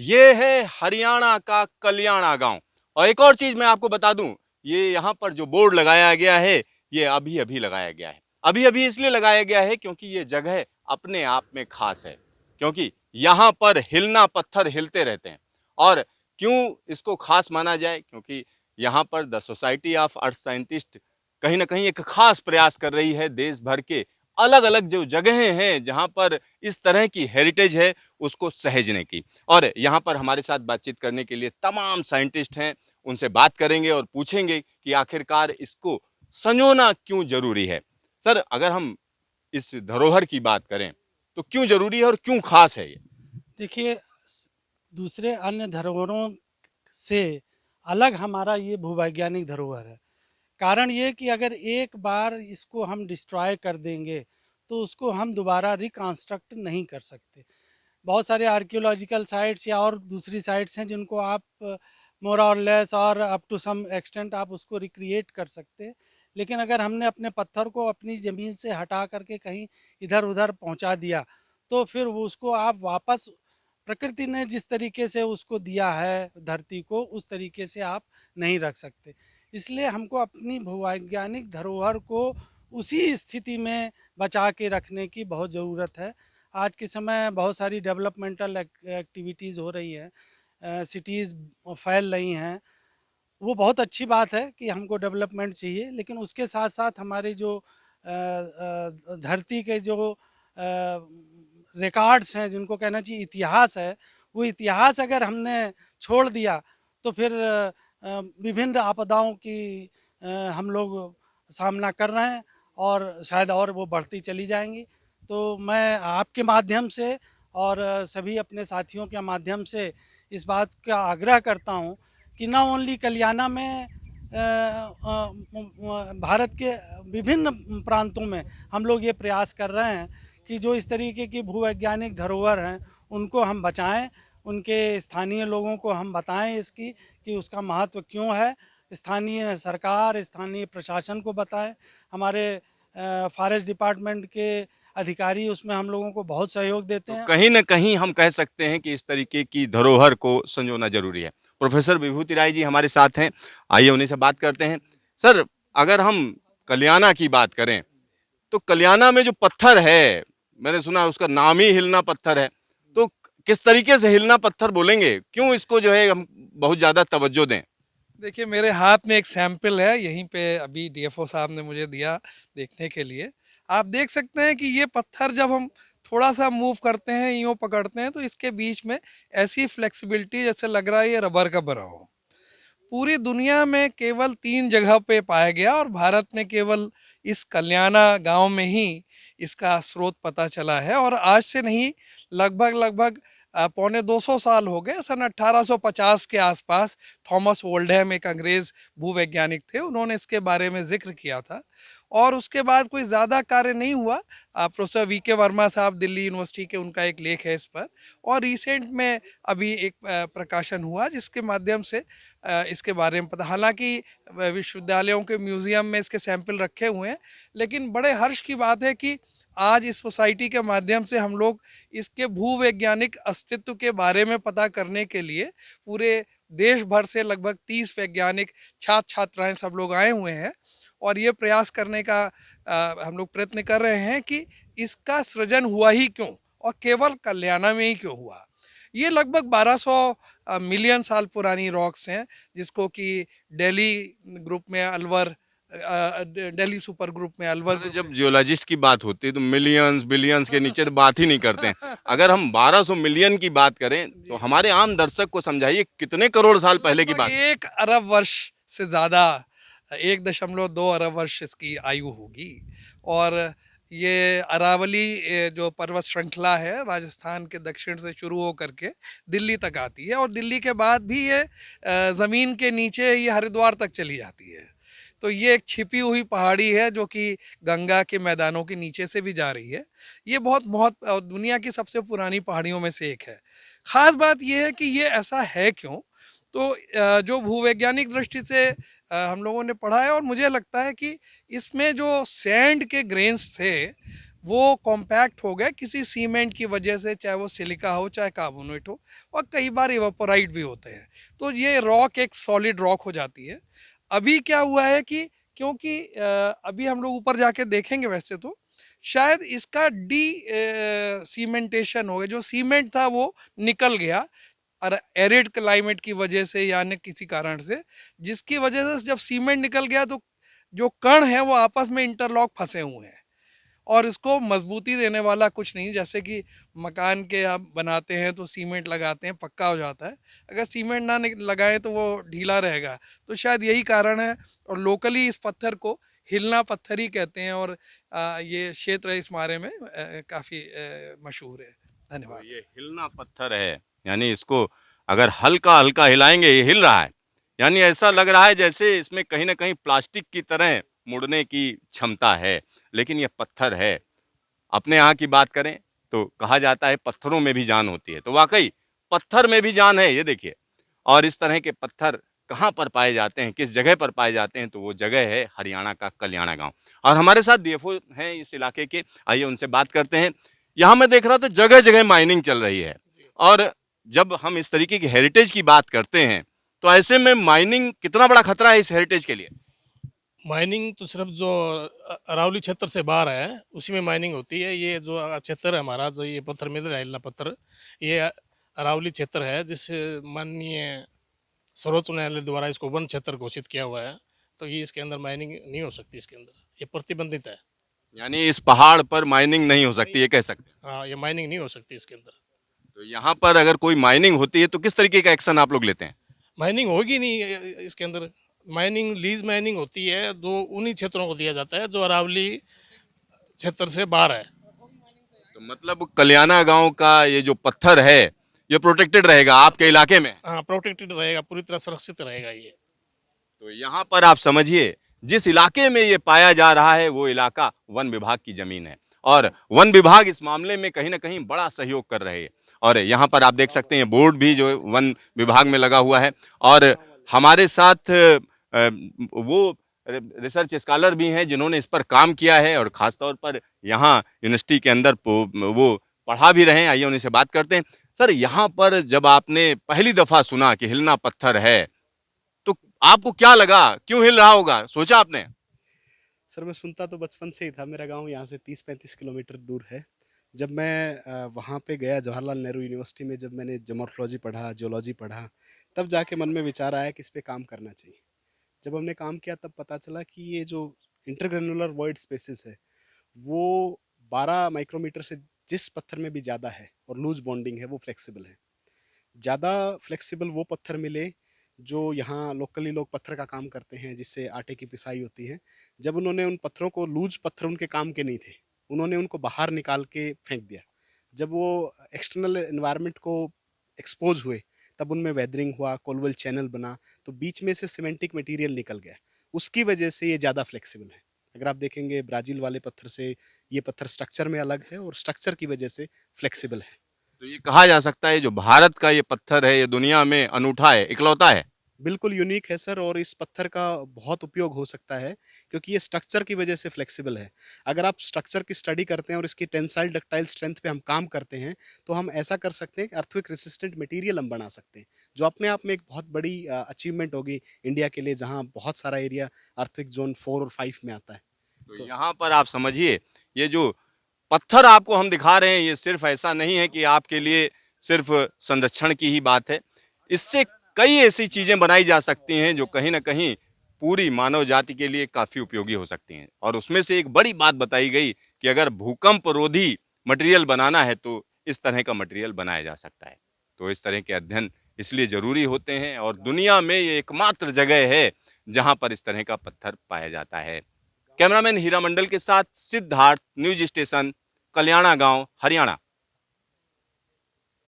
ये है हरियाणा का कल्याणा गांव। और एक और चीज मैं आपको बता दूं, ये यहाँ पर जो बोर्ड लगाया गया है, ये अभी अभी लगाया गया है। अभी अभी इसलिए लगाया गया है क्योंकि ये जगह अपने आप में खास है, क्योंकि यहाँ पर हिलना पत्थर हिलते रहते हैं। और क्यों इसको खास माना जाए, क्योंकि यहाँ पर the society of earth scientist कहीं ना कहीं एक खास प्रयास कर रही है देश भर के अलग अलग जो जगहें हैं जहाँ पर इस तरह की हेरिटेज है उसको सहेजने की। और यहाँ पर हमारे साथ बातचीत करने के लिए तमाम साइंटिस्ट हैं, उनसे बात करेंगे और पूछेंगे कि आखिरकार इसको संजोना क्यों जरूरी है। सर, अगर हम इस धरोहर की बात करें तो क्यों जरूरी है और क्यों खास है ये? देखिए, दूसरे अन्य धरोहरों से अलग हमारा ये भूवैज्ञानिक धरोहर है। कारण ये कि अगर एक बार इसको हम डिस्ट्रॉय कर देंगे तो उसको हम दोबारा रिकंस्ट्रक्ट नहीं कर सकते। बहुत सारे आर्कियोलॉजिकल साइट्स या और दूसरी साइट्स हैं जिनको आप मोर और लेस और अप टू सम एक्सटेंट आप उसको रिक्रिएट कर सकते हैं। लेकिन अगर हमने अपने पत्थर को अपनी ज़मीन से हटा करके कहीं इधर उधर पहुंचा दिया तो फिर वो उसको आप वापस प्रकृति ने जिस तरीके से उसको दिया है धरती को उस तरीके से आप नहीं रख सकते। इसलिए हमको अपनी भूवैज्ञानिक धरोहर को उसी स्थिति में बचा के रखने की बहुत ज़रूरत है। आज के समय बहुत सारी डेवलपमेंटल एक्टिविटीज़ हो रही हैं, सिटीज़ फैल रही हैं। वो बहुत अच्छी बात है कि हमको डेवलपमेंट चाहिए, लेकिन उसके साथ साथ हमारे जो धरती के जो रिकॉर्ड्स हैं जिनको कहना चाहिए इतिहास है, वो इतिहास अगर हमने छोड़ दिया तो फिर विभिन्न आपदाओं की हम लोग सामना कर रहे हैं और शायद और वो बढ़ती चली जाएंगी। तो मैं आपके माध्यम से और सभी अपने साथियों के माध्यम से इस बात का आग्रह करता हूँ कि ना ओनली कल्याणा में भारत के विभिन्न प्रांतों में हम लोग ये प्रयास कर रहे हैं कि जो इस तरीके की भूवैज्ञानिक धरोहर हैं उनको हम बचाएं, उनके स्थानीय लोगों को हम बताएं इसकी कि उसका महत्व क्यों है। स्थानीय सरकार, स्थानीय प्रशासन को बताएं। हमारे फॉरेस्ट डिपार्टमेंट के अधिकारी उसमें हम लोगों को बहुत सहयोग देते तो हैं। कहीं ना कहीं हम कह सकते हैं कि इस तरीके की धरोहर को संजोना जरूरी है। प्रोफेसर विभूति राय जी हमारे साथ हैं, आइए उन्हीं से बात करते हैं। सर, अगर हम कल्याणा की बात करें तो कल्याणा में जो पत्थर है, मैंने सुना उसका नाम ही हिलना पत्थर है। तो किस तरीके से हिलना पत्थर बोलेंगे, क्यों इसको जो है हम बहुत ज्यादा तवज्जो दें? देखिए, मेरे हाथ में एक सैंपल है, यहीं पे अभी डीएफओ साहब ने मुझे दिया देखने के लिए। आप देख सकते हैं कि ये पत्थर जब हम थोड़ा सा मूव करते हैं, यूँ पकड़ते हैं, तो इसके बीच में ऐसी फ्लेक्सिबिलिटी जैसे लग रहा है ये रबर का बना हो। पूरी दुनिया में केवल 3 जगह पे पाया गया और भारत में केवल इस कल्याणा गांव में ही इसका स्रोत पता चला है। और आज से नहीं, लगभग लगभग पौने 200 साल हो गए। सन 1850 के आसपास थॉमस ओल्डहैम एक अंग्रेज भूवैज्ञानिक थे, उन्होंने इसके बारे में जिक्र किया था। और उसके बाद कोई ज़्यादा कार्य नहीं हुआ। प्रोफेसर वी के वर्मा साहब दिल्ली यूनिवर्सिटी के, उनका एक लेख है इस पर। और रिसेंट में अभी एक प्रकाशन हुआ जिसके माध्यम से इसके बारे में पता। हालांकि विश्वविद्यालयों के म्यूजियम में इसके सैंपल रखे हुए हैं, लेकिन बड़े हर्ष की बात है कि आज इस सोसाइटी के माध्यम से हम लोग इसके भूवैज्ञानिक अस्तित्व के बारे में पता करने के लिए पूरे देश भर से लगभग 30 वैज्ञानिक छात्र छात्राएं सब लोग आए हुए हैं। और ये प्रयास करने का हम लोग प्रयत्न कर रहे हैं कि इसका सृजन हुआ ही क्यों और केवल कल्याणा में ही क्यों हुआ। ये लगभग 1200 मिलियन साल पुरानी रॉक्स हैं, जिसको कि दिल्ली ग्रुप में अलवर, दिल्ली सुपर ग्रुप में अलवर अरे, ग्रुप जब में। जियोलॉजिस्ट की बात होती है तो मिलियंस बिलियंस के नीचे तो बात ही नहीं करते हैं। अगर हम 1200 मिलियन की बात करें तो जी जी। हमारे आम दर्शक को समझाइए कितने करोड़ साल पहले की लगभग बात? 1 अरब वर्ष से ज़्यादा, 1.2 अरब वर्ष इसकी आयु होगी। और ये अरावली जो पर्वत श्रृंखला है, राजस्थान के दक्षिण से शुरू हो करके दिल्ली तक आती है, और दिल्ली के बाद भी ये ज़मीन के नीचे ये हरिद्वार तक चली जाती है। तो ये एक छिपी हुई पहाड़ी है जो कि गंगा के मैदानों के नीचे से भी जा रही है। ये बहुत बहुत दुनिया की सबसे पुरानी पहाड़ियों में से एक है। ख़ास बात यह है कि ये ऐसा है क्यों। तो जो भूवैज्ञानिक दृष्टि से हम लोगों ने पढ़ा है, और मुझे लगता है कि इसमें जो सैंड के ग्रेन्स थे वो कॉम्पैक्ट हो गए किसी सीमेंट की वजह से, चाहे वो सिलिका हो चाहे कार्बोनेट हो, और कई बार इवापोराइट भी होते हैं। तो ये रॉक एक सॉलिड रॉक हो जाती है। अभी क्या हुआ है कि क्योंकि अभी हम लोग ऊपर जाके देखेंगे, वैसे तो शायद इसका डी सीमेंटेशन हो गया, जो सीमेंट था वो निकल गया और एरिड क्लाइमेट की वजह से या अन्य किसी कारण से, जिसकी वजह से जब सीमेंट निकल गया तो जो कण है वो आपस में इंटरलॉक फंसे हुए हैं, और इसको मजबूती देने वाला कुछ नहीं। जैसे कि मकान के आप बनाते हैं तो सीमेंट लगाते हैं, पक्का हो जाता है, अगर सीमेंट ना लगाएं तो वो ढीला रहेगा। तो शायद यही कारण है, और लोकली इस पत्थर को हिलना पत्थर ही कहते हैं, और ये क्षेत्र इस बारे में काफ़ी मशहूर है। धन्यवाद। तो ये हिलना पत्थर है, यानी इसको अगर हल्का हल्का हिलाएंगे ये हिल रहा है, यानी ऐसा लग रहा है जैसे इसमें कहीं ना कहीं प्लास्टिक की तरह मुड़ने की क्षमता है, लेकिन ये पत्थर है। अपने यहाँ की बात करें तो कहा जाता है पत्थरों में भी जान होती है, तो वाकई पत्थर में भी जान है, ये देखिए। और इस तरह के पत्थर कहाँ पर पाए जाते हैं, किस जगह पर पाए जाते हैं, तो वो जगह है हरियाणा का कल्याणा गांव। और हमारे साथ डीएफओ हैं इस इलाके के, आइए उनसे बात करते हैं। यहाँ मैं देख रहा था जगह जगह माइनिंग चल रही है, और जब हम इस तरीके की हेरिटेज की बात करते हैं तो ऐसे में माइनिंग कितना बड़ा खतरा है इस हेरिटेज के लिए? माइनिंग तो सिर्फ जो अरावली क्षेत्र से बाहर है उसी में माइनिंग होती है। ये जो क्षेत्र है हमारा, जो ये पत्थर मिल रहा है हिलना पत्थर, ये अरावली क्षेत्र है, जिस माननीय सर्वोच्च न्यायालय द्वारा इसको वन क्षेत्र घोषित किया हुआ है। तो ये इसके अंदर माइनिंग नहीं हो सकती, इसके अंदर ये प्रतिबंधित है। यानी इस पहाड़ पर माइनिंग नहीं हो सकती, ये कह सकते हैं। हाँ, ये माइनिंग नहीं हो सकती इसके अंदर। तो यहाँ पर अगर कोई माइनिंग होती है तो किस तरीके का एक्शन आप लोग लेते हैं? माइनिंग होगी नहीं इसके अंदर। माइनिंग लीज माइनिंग होती है, जो उन्हीं क्षेत्रों को दिया जाता है जो अरावली क्षेत्र से बाहर है। तो मतलब कल्याणा गांव का ये जो पत्थर है ये प्रोटेक्टेड रहेगा आपके इलाके में? हाँ, प्रोटेक्टेड रहेगा, पूरी तरह सुरक्षित रहेगा ये। तो यहाँ पर आप समझिए जिस इलाके में ये पाया जा रहा है वो इलाका वन विभाग की जमीन है, और वन विभाग इस मामले में कहीं ना कहीं बड़ा सहयोग कर रहे हैं। और यहाँ पर आप देख सकते हैं बोर्ड भी जो वन विभाग में लगा हुआ है, और हमारे साथ वो रिसर्च स्कॉलर भी हैं जिन्होंने इस पर काम किया है, और खास तौर पर यहाँ यूनिवर्सिटी के अंदर वो पढ़ा भी रहे हैं। आइए उन्हीं से बात करते हैं। सर, यहाँ पर जब आपने पहली दफा सुना कि हिलना पत्थर है तो आपको क्या लगा, क्यों हिल रहा होगा, सोचा आपने? सर, मैं सुनता तो बचपन से ही था। मेरा गांव यहाँ से 30-35 किलोमीटर दूर है। जब मैं वहाँ पे गया जवाहरलाल नेहरू यूनिवर्सिटी में, जब मैंने ज्योमॉर्फोलॉजी पढ़ा, जियोलॉजी पढ़ा, तब जाके मन में विचार आया कि इस पे काम करना चाहिए। जब हमने काम किया तब पता चला कि ये जो इंटरग्रेनुलर वॉइड स्पेसिस है वो 12 माइक्रोमीटर से जिस पत्थर में भी ज़्यादा है, और लूज बॉन्डिंग है, वो फ्लेक्सिबल है। ज़्यादा फ्लेक्सिबल वो पत्थर मिले जो यहाँ लोकली लोग पत्थर का काम करते हैं, जिससे आटे की पिसाई होती है। जब उन्होंने उन पत्थरों को, लूज पत्थर उनके काम के नहीं थे, उन्होंने उनको बाहर निकाल के फेंक दिया। जब वो एक्सटर्नल एनवायरनमेंट को एक्सपोज हुए तब उनमें वेदरिंग हुआ, कोलवल चैनल बना, तो बीच में से सीमेंटिक मटेरियल निकल गया। उसकी वजह से ये ज़्यादा फ्लेक्सिबल है। अगर आप देखेंगे ब्राज़ील वाले पत्थर से ये पत्थर स्ट्रक्चर में अलग है, और स्ट्रक्चर की वजह से फ्लेक्सिबल है। तो ये कहा जा सकता है जो भारत का ये पत्थर है ये दुनिया में अनूठा है, इकलौता है। बिल्कुल यूनिक है सर, और इस पत्थर का बहुत उपयोग हो सकता है क्योंकि ये स्ट्रक्चर की वजह से फ्लेक्सिबल है। अगर आप स्ट्रक्चर की स्टडी करते हैं और इसकी टेंसाइल डक्टाइल स्ट्रेंथ पे हम काम करते हैं, तो हम ऐसा कर सकते हैं कि अर्थक्वेक रेसिस्टेंट मटेरियल हम बना सकते हैं, जो अपने आप में एक बहुत बड़ी अचीवमेंट होगी इंडिया के लिए, जहाँ बहुत सारा एरिया अर्थक्वेक जोन 4 और 5 में आता है। तो यहाँ पर आप समझिए ये जो पत्थर आपको हम दिखा रहे हैं ये सिर्फ ऐसा नहीं है कि आपके लिए सिर्फ संरक्षण की ही बात है। इससे कई ऐसी चीजें बनाई जा सकती हैं जो कहीं ना कहीं पूरी मानव जाति के लिए काफी उपयोगी हो सकती हैं। और उसमें से एक बड़ी बात बताई गई कि अगर भूकंप रोधी मटेरियल बनाना है तो इस तरह का मटेरियल बनाया जा सकता है। तो इस तरह के अध्ययन इसलिए जरूरी होते हैं, और दुनिया में ये एकमात्र जगह है जहां पर इस तरह का पत्थर पाया जाता है। कैमरामैन हीरा मंडल के साथ सिद्धार्थ, न्यूज स्टेशन, कल्याणा गांव, हरियाणा।